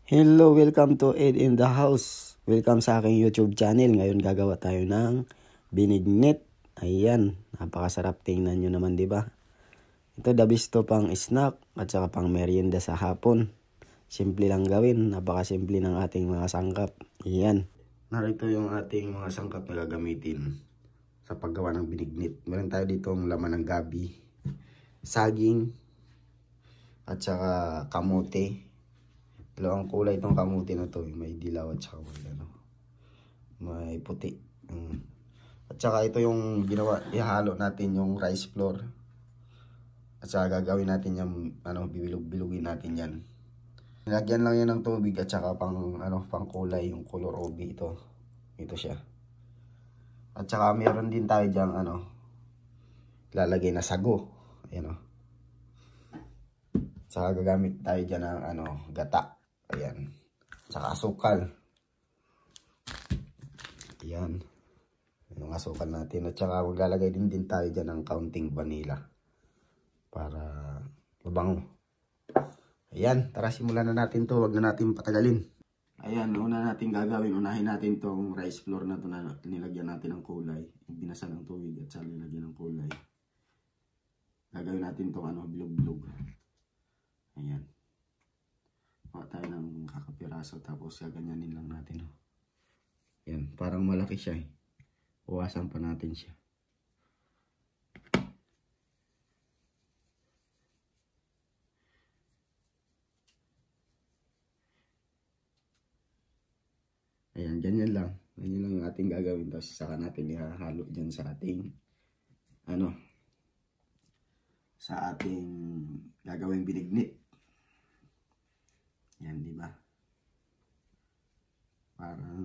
Hello, welcome to Ed in the House. Welcome sa aking YouTube channel. Ngayon gagawa tayo ng binignit. Ayan, napakasarap tingnan nyo naman, di ba? Ito dabisto pang snack at saka pang merienda sa hapon. Simple lang gawin, napakasimple ng ating mga sangkap. Ayan. Narito yung ating mga sangkap na gagamitin sa paggawa ng binignit. Meron tayo dito ang laman ng gabi, saging, at saka kamote. Dalawang kulay itong kamuti na to, may dilaw at saka may puti. At saka ito yung ginawa, ihalo natin yung rice flour. At saka gagawin natin yung bibilog-bilugin natin yan. Nilagyan lang yan ng tubig at saka pang kulay yung color obi ito. Ito siya. At saka meron din tayo diyang lalagay na sago. Ayan o. At saka gagamit tayo diyan ng gata. Ayan. Saka asukal. Ayan. Yung asukal natin. At saka maglalagay din tayo dyan ng kaunting vanilla. Para mabango. Ayan. Tara simulan na natin to. Huwag na natin patagalin. Ayan. Una natin gagawin. Unahin natin tong rice flour na to na nilagyan natin ng kulay. Binasa ng tubig at saka nilagyan ng kulay. Gagawin natin tong bilog-bilog. Ayan. Kuha tayo ng kakapiraso tapos gaganyanin lang natin. Yan, parang malaki siya eh. Uwasan pa natin siya. Ayan, ganyan lang. Ganyan lang yung ating gagawin. Tapos saka natin ihahalo dyan sa ating sa ating gagawing binignit. Yan, di ba? Parang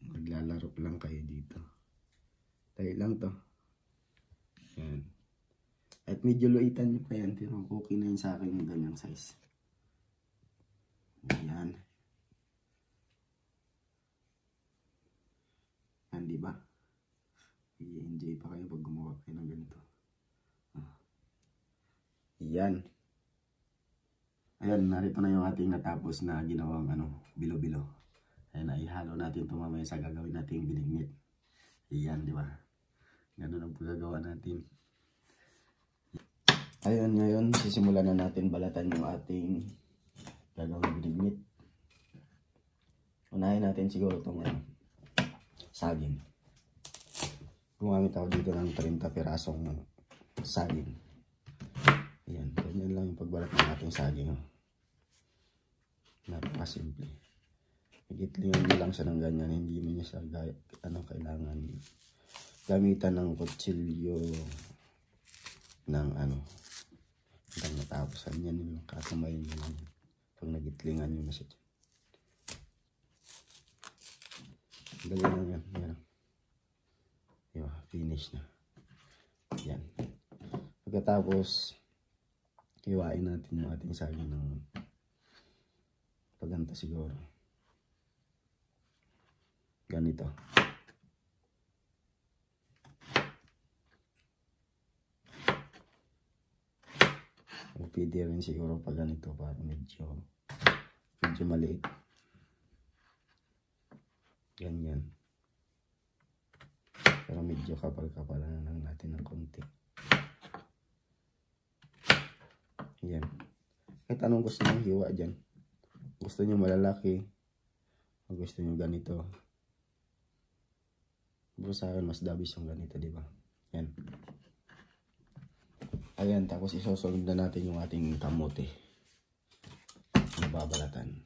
maglalaro lang kayo dito. Tayo lang to. Yan. At medyo luitan nyo pa yan. Pero okay na yun sa akin yung ganyang size. Yan. Yan, di ba? I-enjoy pa kayo pag gumawa kayo ng ganito. Yan. Ayan, narito na yung ating natapos na ginawang bilo-bilo. Ayan, ihalo natin ito mamaya sa gagawin nating binignit. Ayan, di ba? Ganun ang paggagawa natin. Ayan, ngayon, sisimulan na natin balatan yung ating gagawing binignit. Unahin natin siguro itong saging. Gumamit ako dito ng 30 pirasong saging. Ayan, ganyan lang yung pagbalat ng ating saging. Napakasimple. Igitlingan nyo lang siya ng ganyan. Hindi mo niya siya kailangan gamitan ng kutsilyo ng hanggang natapos. Yan yung kakamayin nyo lang. Pag nagitlingan nyo na siya. Dali lang yan. Yan. Diba, finish na. Yan. Pagkatapos, hiwain natin yung ating saging ng paganta siguro. Ganito. O pwede rin siguro pag ganito para medyo maliit. Ganyan. Pero medyo kapal-kapal na lang natin ng konti. Yan. Kahit anong gusto nyo hiwa dyan. Gusto nyo malalaki. O gusto nyo ganito. Pero sa akin mas dabis yung ganito, diba? Yan. Ayan, tapos isusunod na natin yung ating kamote. Nababalatan.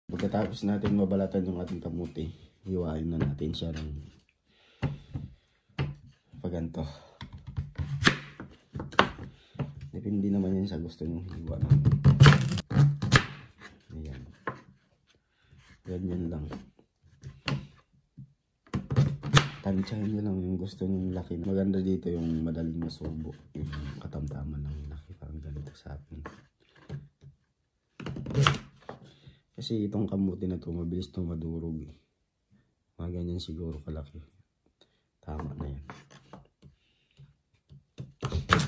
Pagkatapos natin mabalatan yung ating kamote, hiwain na natin siya ng pa ganito. Depende naman yan sa gusto nyo hiwa na. Ayan. Ganyan lang. Tansyahin nyo lang yung gusto nyo laki. Maganda dito yung madaling masubo. Yung katamtaman ng laki. Parang ganito sa akin. Kasi itong kamuti na to mabilis to madurog eh. Mga ganyan siguro kalaki. Tama na yan.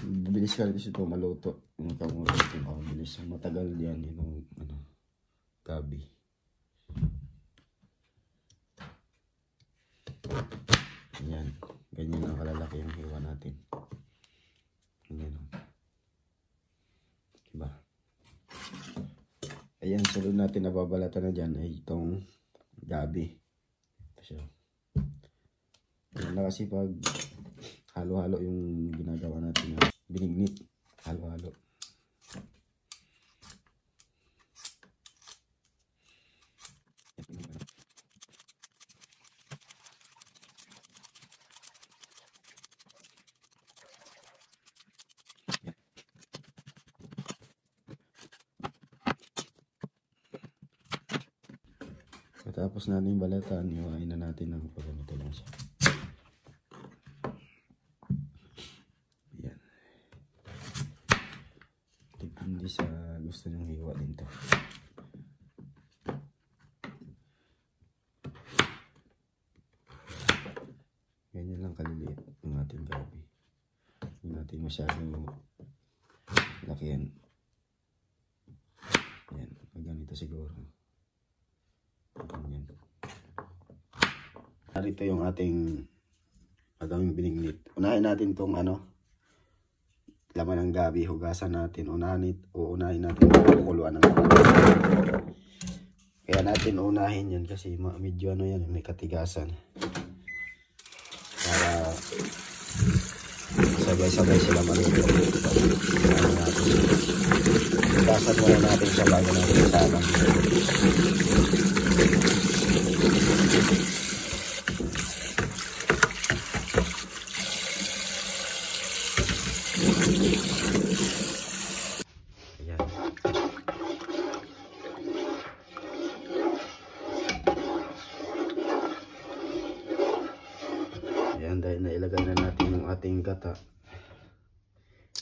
Mabilis ka kasi ito maluto. Yung kamuti ito mabilis. Matagal yan yung gabi. Yan. Ganyan ang kalalaki yung hiwa natin. Ganyan. Diba? Ayan, sunod natin na babalatan na dyan ay itong gabi. So, ayan na kasi pag halo-halo yung ginagawa natin na binignit. Halo-halo. Tapos natin balatan, iwain na natin ng pagganito lang siya. Yan. Depende sa gusto nyong hiwa din to. Ganyan lang kaliliit ng ating gabi. Hindi natin masyadong lakihan. Yan, ganito siguro. Ganyan. Narito yung ating gagawing binignit. Unahin natin tong laman ng gabi. Hugasan natin. Unahin natin kukuluan ng gabi. Kaya natin unahin yan kasi medyo yan, may katigasan. Para sabay-sabay sila maluto. Hugasan muna natin siya bago natin salang. Ayan, dahil nailagay na natin yung ating gata,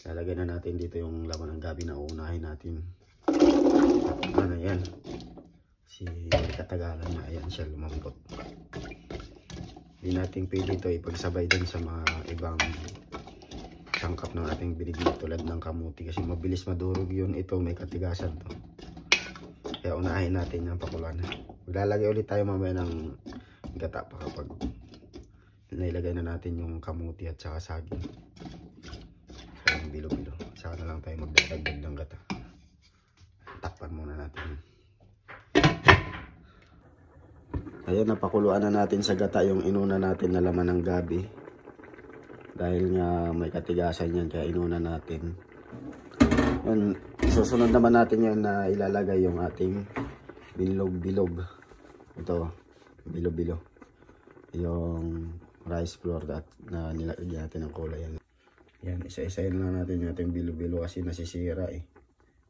lalagay na natin dito yung laman ng gabi na uunahin natin. Yan. Si katagalan na, ayan siya lumambot. Hindi natin pwede ito ipagsabay din sa mga ibang sangkap ng ating binignit tulad ng kamuti kasi mabilis madurog yun. Ito may katigasan to. Kaya unahin natin yung pakuluan. Maglalagay ulit tayo mamaya ng gata pa kapag nailagay na natin yung kamuti at saka saging. So yung bilo-bilo. Saka na lang tayo magdadagdag ng gata. Takpan muna natin. Ayun, napakuluan na natin sa gata yung inuna natin na laman ng gabi. Dahil nga may katigasan yan kaya inuna natin. Yun, susunod naman natin yan na ilalagay yung ating bilog-bilog. Ito, bilo-bilo. Yung rice flour na nilagyan natin ng kulay. Yan, isa-isayin lang natin yung ating bilo-bilo kasi nasisira eh.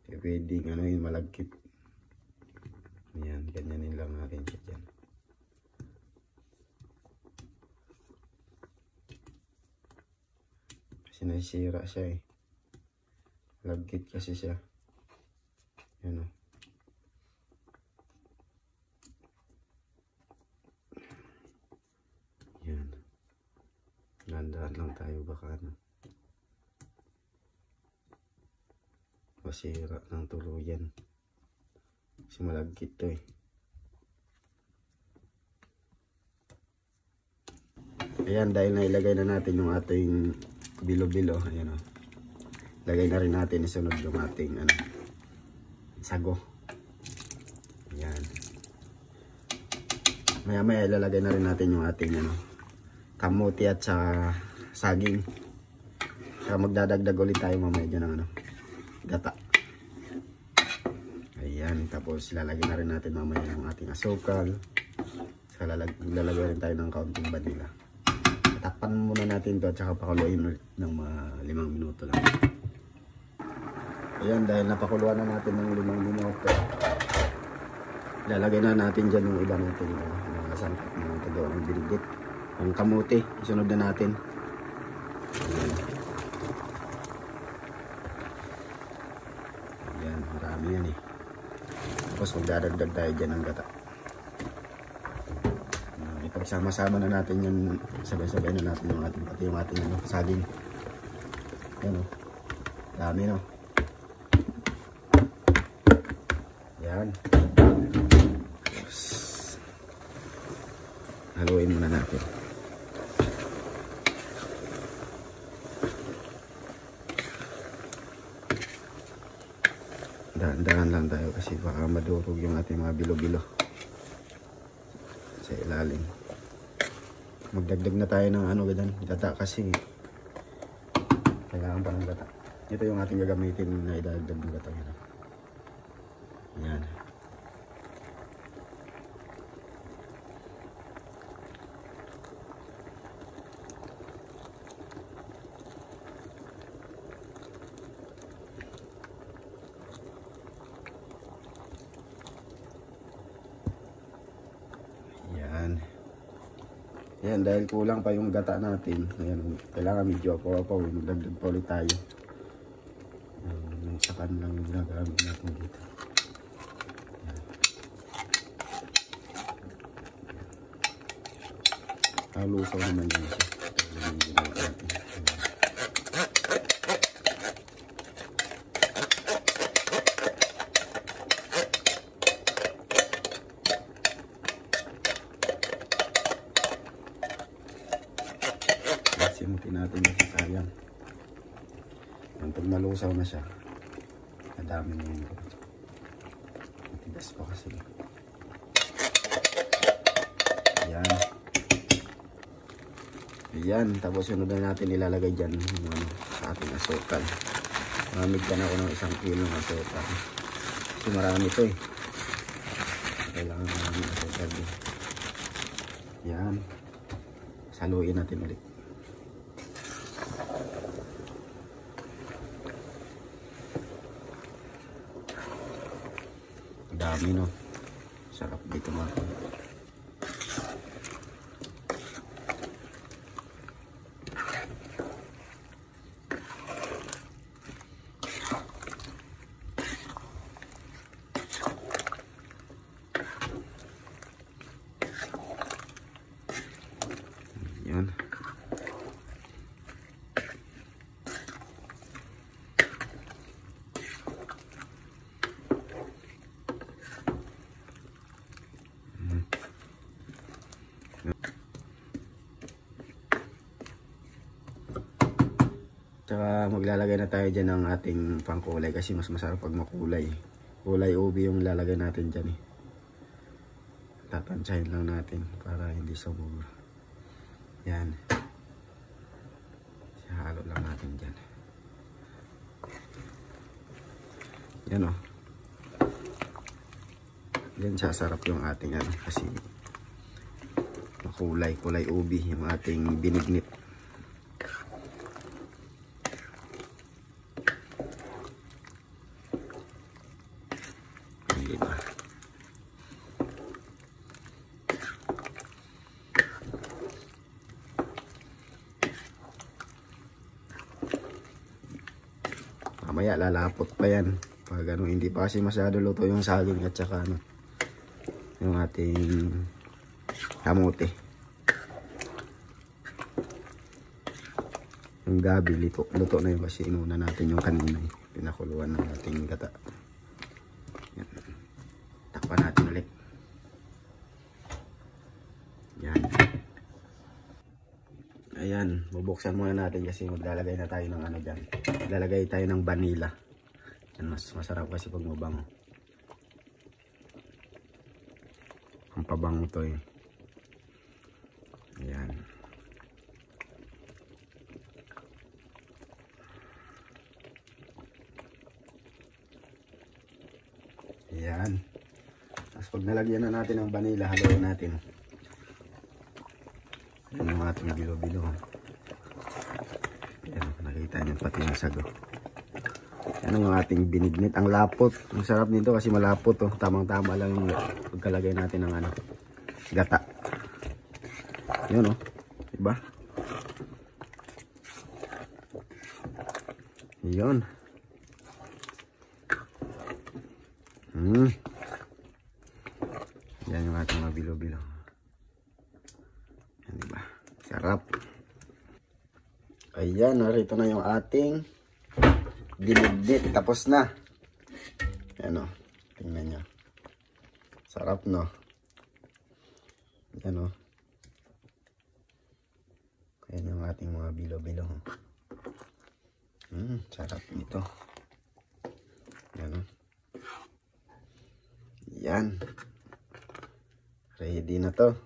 Pwedeng yun, malagkit. Yan, ganyanin lang natin siya dyan. Kasi nasisira siya eh. Malagkit kasi siya. Yan o. Yan. Landaan lang tayo baka masira ng tuluyan. Kasi malagkit to eh. Ayan, dahil nailagay na natin yung ating bilo-bilo. Ayan o. Lagay na rin natin isunod yung ating sago. Ayan. Maya-maya ilalagay na rin natin yung ating kamuti at sa saging. Saka magdadagdag ulit tayo mamaya dyan ng gata. Ayan, tapos ilalagay na rin natin mamaya yung ating asukal. Saka lalagay rin tayo ng kaunting vanilla. Takpan muna natin to at saka pakuluin ulit ng mga 5 minuto lang. Ayan, dahil napakuluan na natin ng 5 minuto, ilalagay na natin dyan yung iba natin mga sangkap na tagawa ng binignit. Ang kamuti, isunod na natin. Ayan, marami yan eh. Tapos magdadagdag tayo dyan ng gata. Ipagsama-sama na natin yung sabay-sabay na natin yung ating pati yung ating saging. Ayan o, dami no. Ayan. Haluin muna natin. Dahan-dahan lang tayo kasi baka madurog yung ating mga bilo-bilo sa ilalim. Magdagdag na tayo ng ganyan, gata kasi kailangan pa ng gata. Ito yung ating gagamitin na idadagdag ng gata. Ayan. Ayan, dahil kulang pa yung gata natin. Ayan, kailangan medyo apaw-apaw. Magdagdag pa ulit tayo. Yung sakan lang yung gagamit natin dito. Ayan. Halusaw naman yan siya. Simutin natin kasi sayang. Pag nalusaw na siya, madami na yun. Matigas pa kasi. Ayan. Ayan. Tapos sunod na natin ilalagay dyan sa ating asukal. Mamig ka na ako ng 1 kilo ng asukal. Kasi marami ito eh. Kailangan namin asukal din. Ayan. Saluin natin ulit. Dami no. Sarap dito mga. Yan. Tsaka maglalagay na tayo dyan ng ating pangkulay kasi mas masarap pag makulay. Kulay ubi yung lalagay natin dyan eh. Tatansyahin lang natin para hindi sobra. Yan. Halo lang natin dyan. Yan o. Yan sasarap yung ating kasi makulay, kulay ubi yung ating binignit. Diba? Mamaya lalapot pa yan pag hindi pa kasi masyado luto yung saging at saka yung ating kamote. Yung gabi luto na yun kasi inuna natin yung kanina pinakuluan ng ating gata. Yan. Takpan natin ulit. Yan. Ayan, bubuksan muna natin kasi maglalagay na tayo ng dyan. Lalagay tayo ng vanilla. Yan, mas masarap kasi pag mabango. Ang pabango to eh. Ayan. Ayan. Tapos pag nalagyan na natin ng vanilla, haluin natin. Yan yung ating bilo-bilo. Ayan, nakita niyo pati yung sago. Yan ang ating binignit. Ang lapot. Ang sarap nito kasi malapot. Oh. Tamang-tama lang yung pagkalagay natin ng ano, gata. Yun oh. Diba? Yun. Yan yung ating mga bilo-bilo. Yan diba? Sarap. Ayan, narito na yung ating binignit. Tapos na. Yan o. Tingnan nyo. Sarap no. Yan o. Ayan yung ating mga bilo-bilo. Sarap nito. Yan o. Yan. Ready na to.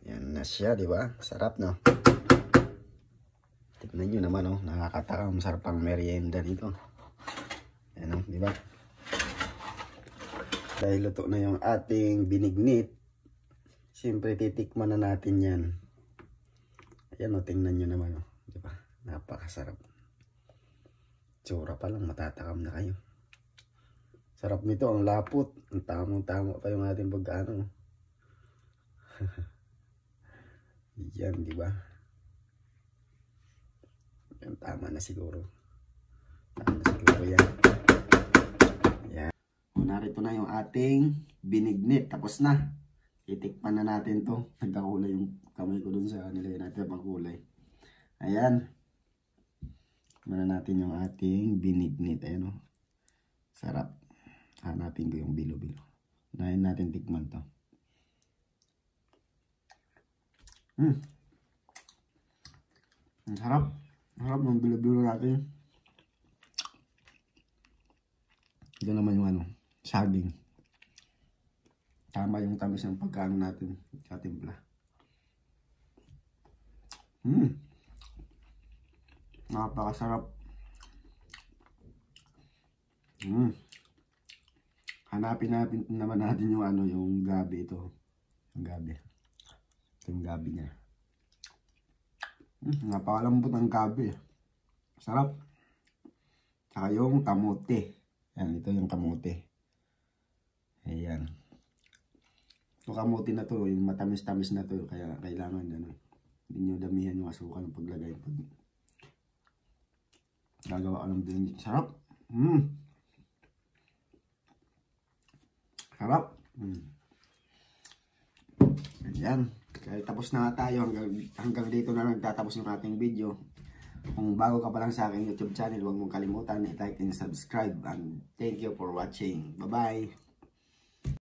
Yan na siya, di ba? Sarap no. Tignan nyo naman oh, nakakatakam, sarap ang merienda nito. Yan oh, di ba? Dahil luto na yung ating binignit, siyempre titikman na natin yan. Ayan oh, tingnan nyo naman oh, di ba? Napakasarap. Tsura pa lang, matatakam na kayo. Sarap nito, ang lapot. Ang tamang-tama pa yung ating pagkaano. Yan, di ba? Yan, tama na siguro. Tama na siguro yan. Yan. Narito na yung ating binignit. Tapos na. Itikpan na natin to. Nagkakulay yung kamay ko dun sa nilagay natin ang kulay. Ayan. Tikman na natin yung ating binignit. Ayan o. Sarap. Hanapin ko yung bilo-bilo. Unahin natin tikman to. Ang sarap. Harap ng bilo-bilo natin. Ito naman yung ano, saging. Tama yung tamis ng pagkaano natin sa timpla. Napakasarap. Hanapin naman natin yung ano, yung gabi ito. Yung gabi. Ito yung gabi niya. Napakalambot ng gabi. Sarap. Saka yung kamote. Yan, ito yung kamote. Ayan. Yung kamote na to, yung matamis-tamis na to, kaya kailangan ano, hindi nyo damihan yung asukal ng paglagay. Pag gagawa ka ng din. Sarap. Sarap. Ayan. Kaya tapos na nga tayo. Hanggang dito na nagtatapos yung ating video. Kung bago ka pa lang sa aking YouTube channel, huwag mong kalimutan i-like and subscribe. And thank you for watching. Bye-bye.